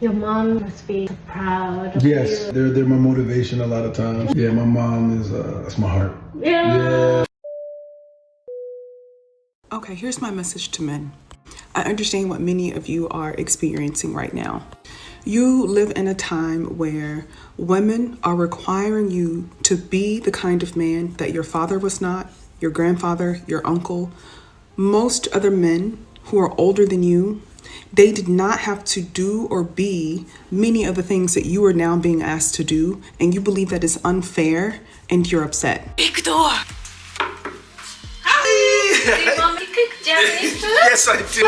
Your mom must be proud of Yes, you. they're my motivation a lot of times. Yeah, my mom is that's my heart. Yeah. Okay, here's my message to men. I understand what many of you are experiencing right now. You live in a time where women are requiring you to be the kind of man that your father was not, your grandfather, your uncle. Most other men who are older than you, they did not have to do or be many of the things that you are now being asked to do, and you believe that is unfair and you're upset. Victor! Do you want me to cook Japanese food? Yes, I do. Thank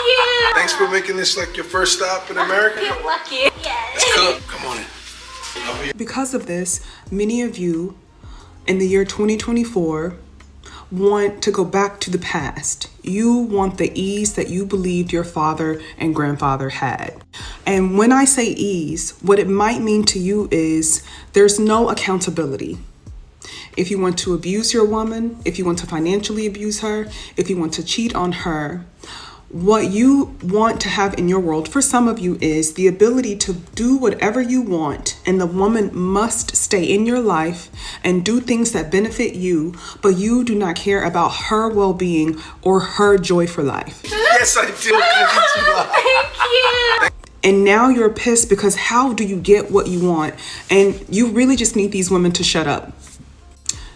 you! Thanks for making this like your first stop in America. You're lucky. Yes. Cook. Come on in. Because of this, many of you in the year 2024 want to go back to the past. You want the ease that you believed your father and grandfather had. And when I say ease, what it might mean to you is there's no accountability. If you want to abuse your woman, if you want to financially abuse her, if you want to cheat on her, what you want to have in your world for some of you is the ability to do whatever you want, and the woman must stay in your life and do things that benefit you, but you do not care about her well-being or her joy for life. Yes, I do. Thank you! And now you're pissed because how do you get what you want? And you really just need these women to shut up.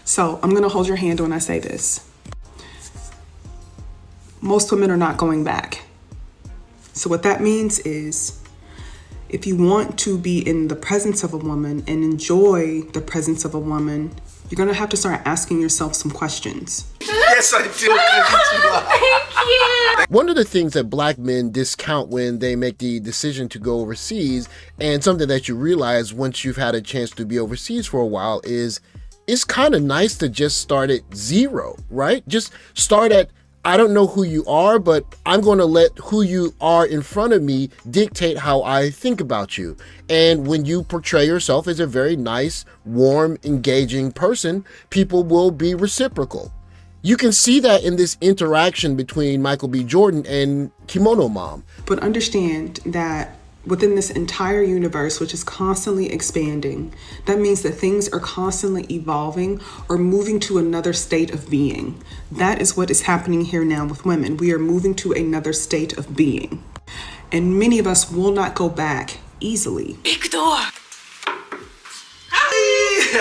So I'm gonna hold your hand when I say this. Most women are not going back. So what that means is, if you want to be in the presence of a woman and enjoy the presence of a woman, you're gonna have to start asking yourself some questions. Yes, I do. Thank you! One of the things that black men discount when they make the decision to go overseas, and something that you realize once you've had a chance to be overseas for a while, is it's kind of nice to just start at zero, right? Just start at, I don't know who you are, but I'm going to let who you are in front of me dictate how I think about you. And when you portray yourself as a very nice, warm, engaging person, people will be reciprocal. You can see that in this interaction between Michael B. Jordan and KimonoMom. But understand that within this entire universe, which is constantly expanding, that means that things are constantly evolving or moving to another state of being. That is what is happening here now with women. We are moving to another state of being. And many of us will not go back easily. Victor! Do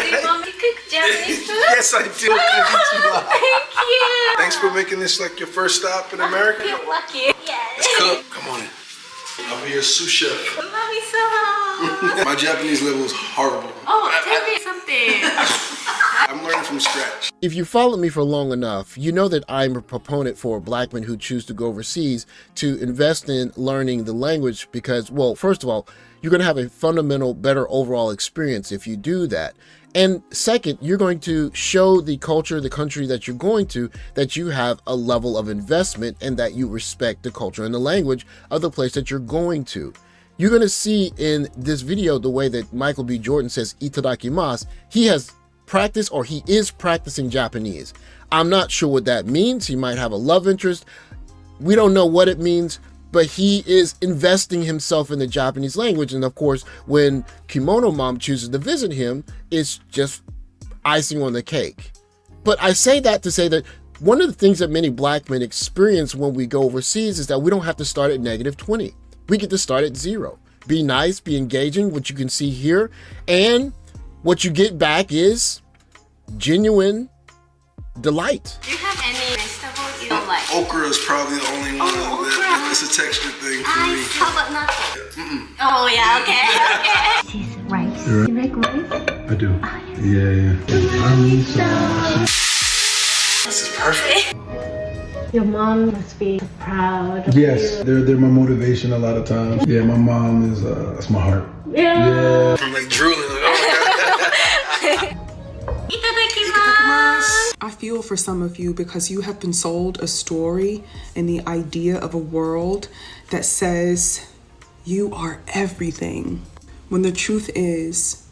you want me to cook Japanese food? Yes, I do. Thank you! Thanks for making this like your first stop in America. You're lucky. Yes. Cook. Come on in. I'll be your sous chef. Love you so much. My Japanese level is horrible. Oh, tell me something. I'm learning from scratch. If you followed me for long enough, you know that I'm a proponent for black men who choose to go overseas to invest in learning the language because, well, first of all, you're going to have a fundamental, better overall experience if you do that. And second, you're going to show the culture, the country that you're going to, that you have a level of investment and that you respect the culture and the language of the place that you're going to. You're going to see in this video the way that Michael B. Jordan says itadakimasu. He has practiced, or he is practicing Japanese. I'm not sure what that means. He might have a love interest. We don't know what it means, but he is investing himself in the Japanese language. And of course, when KimonoMom chooses to visit him, it's just icing on the cake. But I say that to say that one of the things that many black men experience when we go overseas is that we don't have to start at -20. We get to start at 0. Be nice, be engaging, what you can see here. And what you get back is genuine delight. Do you have any vegetables you don't like? Okra is probably the only one that it's a texture thing for me. How about nothing? Oh yeah, okay. She's rice. You like rice? I do. Yeah. This is perfect. Your mom must be proud of Yes, you. they're my motivation a lot of times. Yeah, my mom is that's my heart. Yeah. I'm like drooling. Like, oh my God. Itadakimasu. I feel for some of you because you have been sold a story and the idea of a world that says you are everything, when the truth is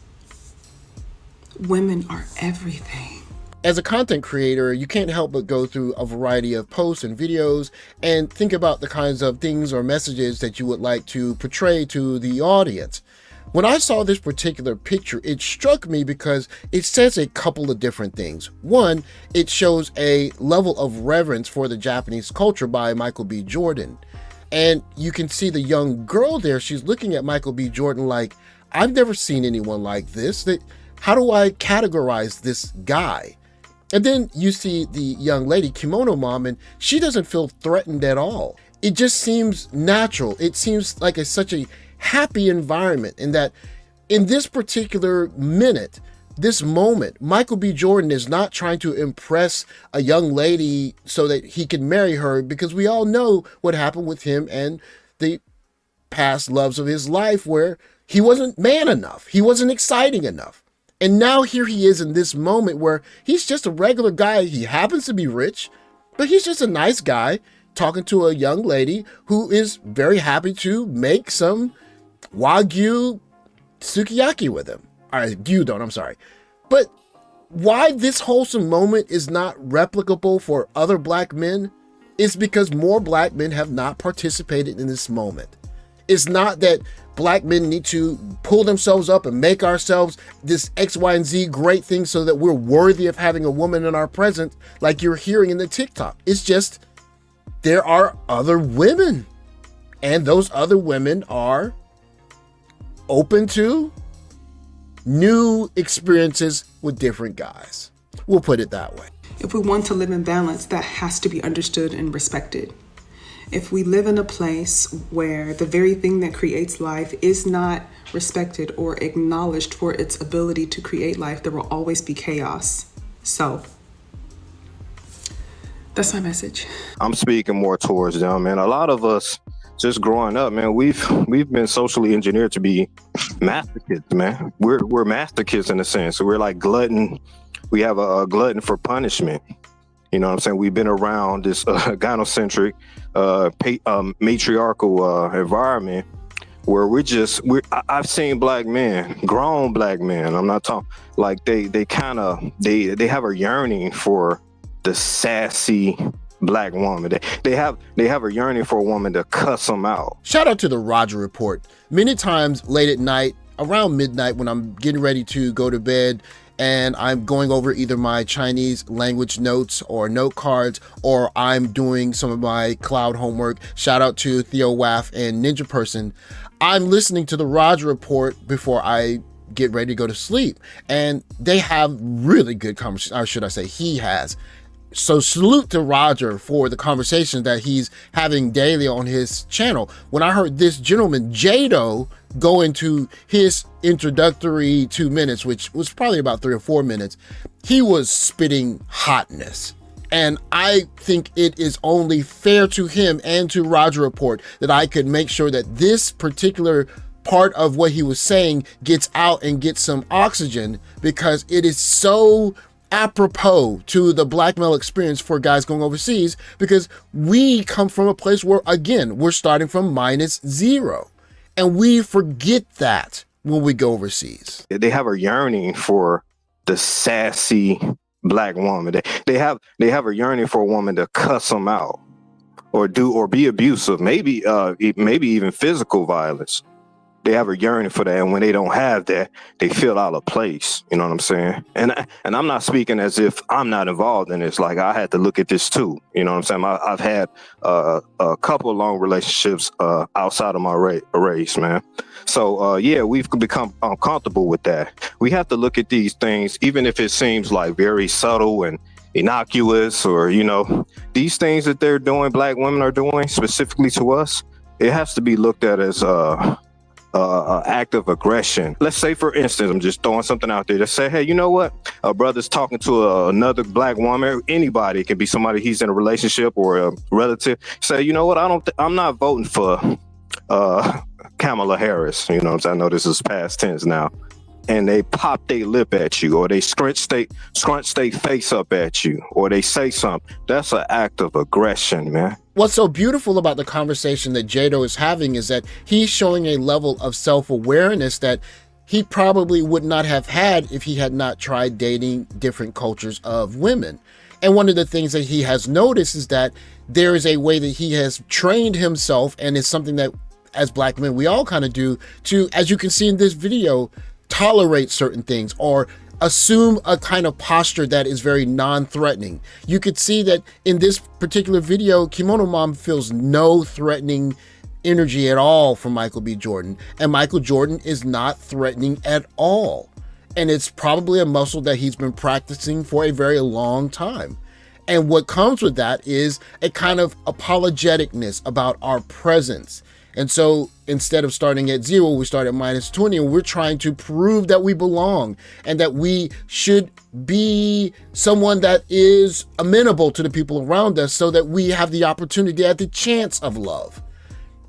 women are everything. As a content creator, you can't help but go through a variety of posts and videos and think about the kinds of things or messages that you would like to portray to the audience. When I saw this particular picture, it struck me because it says a couple of different things. One, it shows a level of reverence for the Japanese culture by Michael B. Jordan. And you can see the young girl there, she's looking at Michael B. Jordan like, I've never seen anyone like this. How do I categorize this guy? And then you see the young lady, KimonoMom, and she doesn't feel threatened at all. It just seems natural. It seems like such a happy environment, in that in this particular minute, this moment, Michael B. Jordan is not trying to impress a young lady so that he can marry her, because we all know what happened with him and the past loves of his life, where he wasn't man enough. He wasn't exciting enough. And now here he is in this moment where he's just a regular guy. He happens to be rich, but he's just a nice guy talking to a young lady who is very happy to make some Wagyu sukiyaki with him. All right, gyudon, I'm sorry. But why this wholesome moment is not replicable for other black men is because more black men have not participated in this moment. It's not that black men need to pull themselves up and make ourselves this X, Y, and Z great thing so that we're worthy of having a woman in our presence like you're hearing in the TikTok. It's just there are other women, and those other women are open to new experiences with different guys. We'll put it that way. If we want to live in balance, that has to be understood and respected. If we live in a place where the very thing that creates life is not respected or acknowledged for its ability to create life, there will always be chaos. So that's my message. I'm speaking more towards them, man. A lot of us just growing up, man, we've been socially engineered to be master kids, man. We're master kids in a sense. So we're like glutton. We have a glutton for punishment. You know what I'm saying? We've been around this gynocentric, matriarchal environment where I've seen black men, grown black men. I'm not talking like they have a yearning for the sassy black woman. They have a yearning for a woman to cuss them out. Shout out to the Roger Report. Many times late at night, around midnight, when I'm getting ready to go to bed and I'm going over either my Chinese language notes or note cards, or I'm doing some of my cloud homework, shout out to Theo Waff and Ninja Person, I'm listening to the Roger Report before I get ready to go to sleep. And they have really good conversations, or should I say he has. So salute to Roger for the conversation that he's having daily on his channel. When I heard this gentleman, Jado, go into his introductory 2 minutes, which was probably about 3 or 4 minutes, he was spitting hotness. And I think it is only fair to him and to Roger Report that I could make sure that this particular part of what he was saying gets out and gets some oxygen, because it is so apropos to the black male experience for guys going overseas, because we come from a place where, again, we're starting from -0, and we forget that when we go overseas. They have a yearning for the sassy black woman. They have a yearning for a woman to cuss them out or be abusive, maybe even physical violence. They have a yearning for that, and when they don't have that, they feel out of place. You know what I'm saying? And I'm not speaking as if I'm not involved in this. Like, I had to look at this too. You know what I'm saying? I've had a couple of long relationships outside of my race, man. So yeah, we've become uncomfortable with that. We have to look at these things, even if it seems like very subtle and innocuous, or these things that they're doing, black women are doing specifically to us. It has to be looked at as act of aggression. Let's say, for instance, I'm just throwing something out there to say, hey, you know what? A brother's talking to another black woman. Anybody, it can be somebody he's in a relationship or a relative. Say, you know what? I'm not voting for Kamala Harris. You know what I'm saying? I know this is past tense now. And they pop their lip at you, or they scrunch their face up at you, or they say something. That's an act of aggression, man. What's so beautiful about the conversation that Jado is having is that he's showing a level of self-awareness that he probably would not have had if he had not tried dating different cultures of women. And one of the things that he has noticed is that there is a way that he has trained himself, and it's something that as Black men, we all kind of do, to, as you can see in this video, tolerate certain things or assume a kind of posture that is very non-threatening. You could see that in this particular video, KimonoMom feels no threatening energy at all from Michael B. Jordan, and Michael Jordan is not threatening at all. And it's probably a muscle that he's been practicing for a very long time. And what comes with that is a kind of apologeticness about our presence. And so instead of starting at 0, we start at -20, and we're trying to prove that we belong and that we should be someone that is amenable to the people around us so that we have the opportunity at the chance of love.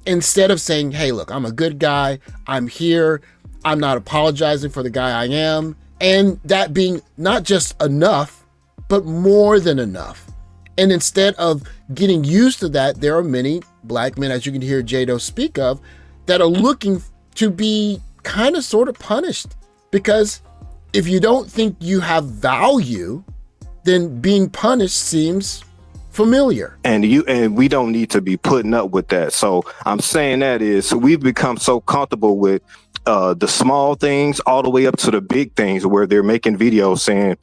Instead of saying, hey, look, I'm a good guy, I'm here, I'm not apologizing for the guy I am, and that being not just enough, but more than enough. And instead of getting used to that, there are many Black men, as you can hear Jado speak of, that are looking to be kind of sort of punished. Because if you don't think you have value, then being punished seems familiar. And we don't need to be putting up with that. So I'm saying that is, we've become so comfortable with the small things all the way up to the big things where they're making videos saying,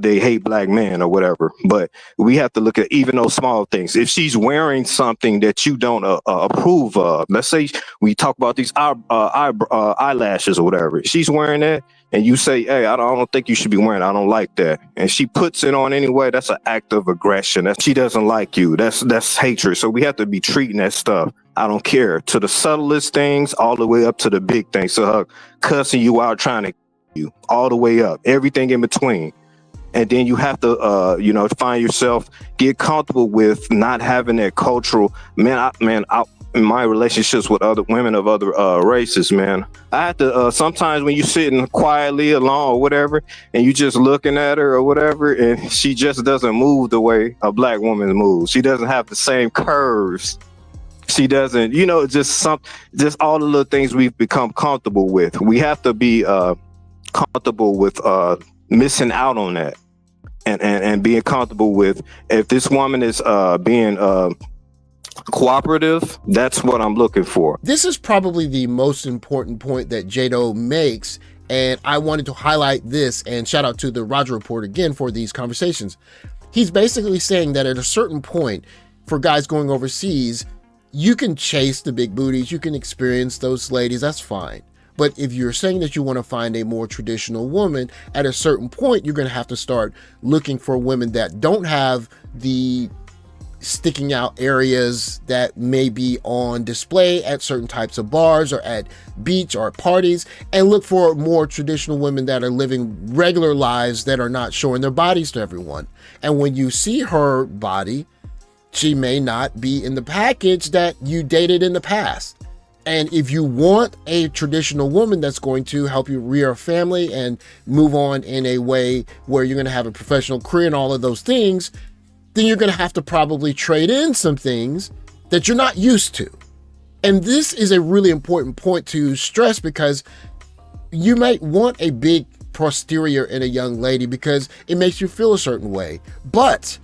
they hate Black men or whatever. But we have to look at even those small things. If she's wearing something that you don't approve of, let's say we talk about these eyelashes or whatever. She's wearing that and you say, hey, I don't think you should be wearing it. I don't like that. And she puts it on anyway. That's an act of aggression. She doesn't like you. That's hatred. So we have to be treating that stuff, I don't care, to the subtlest things all the way up to the big things. So her cussing you out, trying to you all the way up, everything in between. And then you have to, find yourself, get comfortable with not having that cultural, in my relationships with other women of other races, man, I have to, sometimes when you're sitting quietly alone or whatever, and you just looking at her or whatever, and she just doesn't move the way a Black woman moves. She doesn't have the same curves. She doesn't, just all the little things we've become comfortable with. We have to be comfortable with missing out on that, and being comfortable with, if this woman is being cooperative, that's what I'm looking for. This is probably the most important point that Jado makes, and I wanted to highlight this, and shout out to the Roger Report again for these conversations. He's basically saying that at a certain point, for guys going overseas, you can chase the big booties, you can experience those ladies, that's fine. But if you're saying that you want to find a more traditional woman, at a certain point, you're going to have to start looking for women that don't have the sticking out areas that may be on display at certain types of bars or at beach or at parties, and look for more traditional women that are living regular lives that are not showing their bodies to everyone. And when you see her body, she may not be in the package that you dated in the past. And if you want a traditional woman that's going to help you rear a family and move on in a way where you're going to have a professional career and all of those things, then you're going to have to probably trade in some things that you're not used to. And this is a really important point to stress, because you might want a big posterior in a young lady because it makes you feel a certain way. But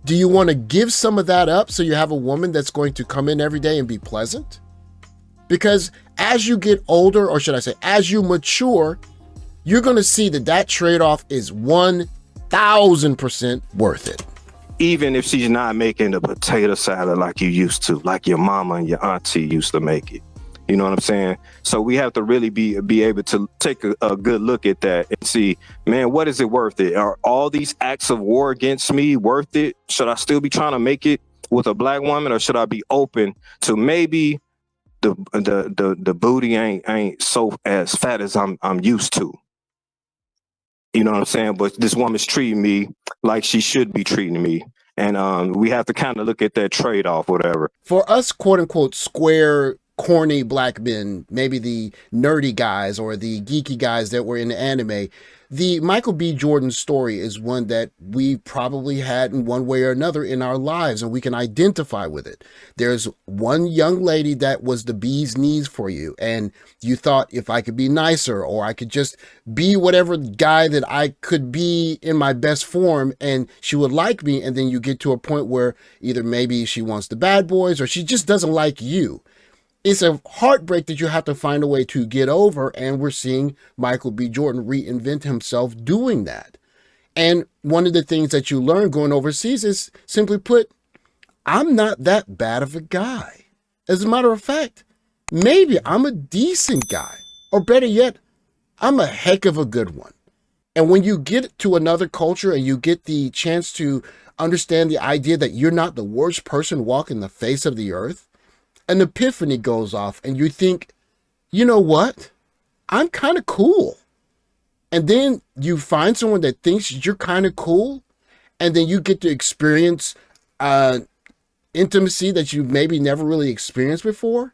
do you want to give some of that up so you have a woman that's going to come in every day and be pleasant? Because as you get older, or should I say, as you mature, you're going to see that trade-off is 1,000% worth it. Even if she's not making the potato salad like you used to, like your mama and your auntie used to make it. You know what I'm saying? So we have to really be able to take a good look at that and see, man, what is it worth it? Are all these acts of war against me worth it? Should I still be trying to make it with a Black woman, or should I be open to maybe the booty ain't so as fat as I'm used to? You know what I'm saying? But this woman's treating me like she should be treating me. And we have to kind of look at that trade-off, whatever. For us, quote unquote, square corny black men, maybe the nerdy guys or the geeky guys that were in the anime. The Michael B. Jordan story is one that we probably had in one way or another in our lives, and we can identify with it. There's one young lady that was the bee's knees for you, and you thought, if I could be nicer, or I could just be whatever guy that I could be in my best form, and she would like me. And then you get to a point where either maybe she wants the bad boys or she just doesn't like you. It's a heartbreak that you have to find a way to get over, and we're seeing Michael B. Jordan reinvent himself doing that. And one of the things that you learn going overseas is, simply put, I'm not that bad of a guy. As a matter of fact, maybe I'm a decent guy, or better yet, I'm a heck of a good one. And when you get to another culture and you get the chance to understand the idea that you're not the worst person walking the face of the earth, an epiphany goes off and you think, you know what? I'm kind of cool. And then you find someone that thinks you're kind of cool, and then you get to experience intimacy that you maybe never really experienced before.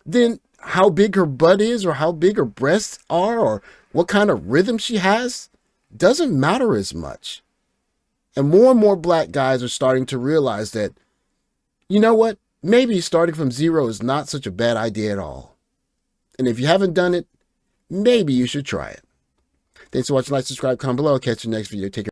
Then how big her butt is, or how big her breasts are, or what kind of rhythm she has doesn't matter as much. And more black guys are starting to realize that, you know what? Maybe starting from zero is not such a bad idea at all. And if you haven't done it, maybe you should try it. Thanks for watching. Like, subscribe, comment below. I'll catch you next video. Take care.